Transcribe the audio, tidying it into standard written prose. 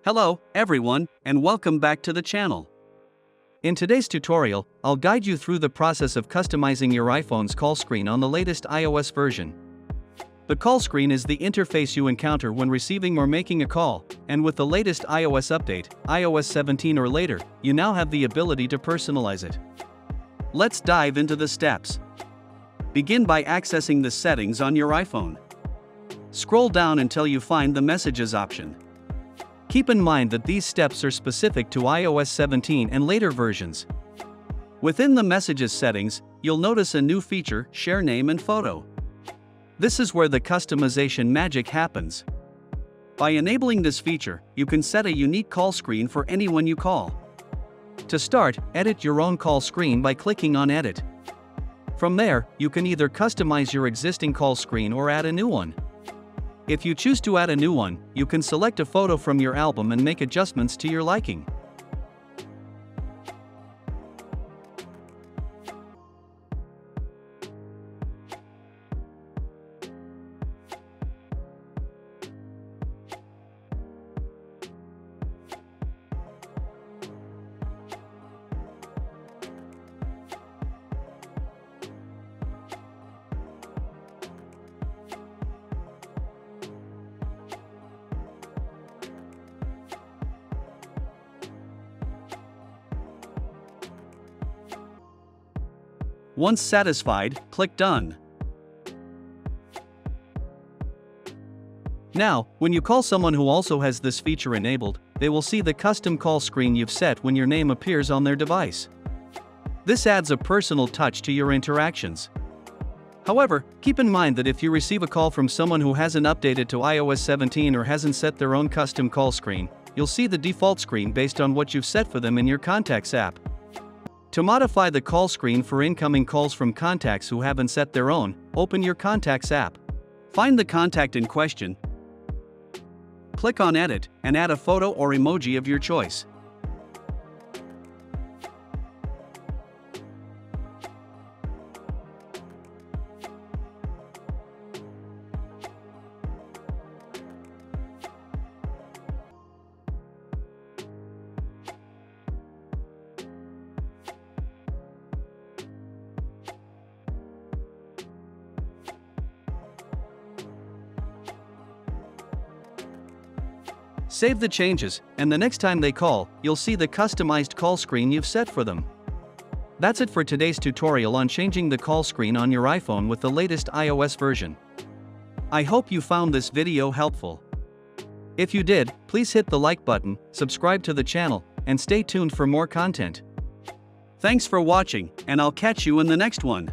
Hello, everyone, and welcome back to the channel. In today's tutorial, I'll guide you through the process of customizing your iPhone's call screen on the latest iOS version. The call screen is the interface you encounter when receiving or making a call, and with the latest iOS update, iOS 17 or later, you now have the ability to personalize it. Let's dive into the steps. Begin by accessing the settings on your iPhone. Scroll down until you find the Messages option. Keep in mind that these steps are specific to iOS 17 and later versions. Within the Messages settings, you'll notice a new feature, Share Name and Photo. This is where the customization magic happens. By enabling this feature, you can set a unique call screen for anyone you call. To start, edit your own call screen by clicking on Edit. From there, you can either customize your existing call screen or add a new one. If you choose to add a new one, you can select a photo from your album and make adjustments to your liking. Once satisfied, click Done. Now, when you call someone who also has this feature enabled, they will see the custom call screen you've set when your name appears on their device. This adds a personal touch to your interactions. However, keep in mind that if you receive a call from someone who hasn't updated to iOS 17 or hasn't set their own custom call screen, you'll see the default screen based on what you've set for them in your Contacts app. To modify the call screen for incoming calls from contacts who haven't set their own, open your Contacts app. Find the contact in question, click on Edit, and add a photo or emoji of your choice. Save the changes, and the next time they call, you'll see the customized call screen you've set for them. That's it for today's tutorial on changing the call screen on your iPhone with the latest iOS version. I hope you found this video helpful. If you did, please hit the like button, subscribe to the channel, and stay tuned for more content. Thanks for watching, and I'll catch you in the next one.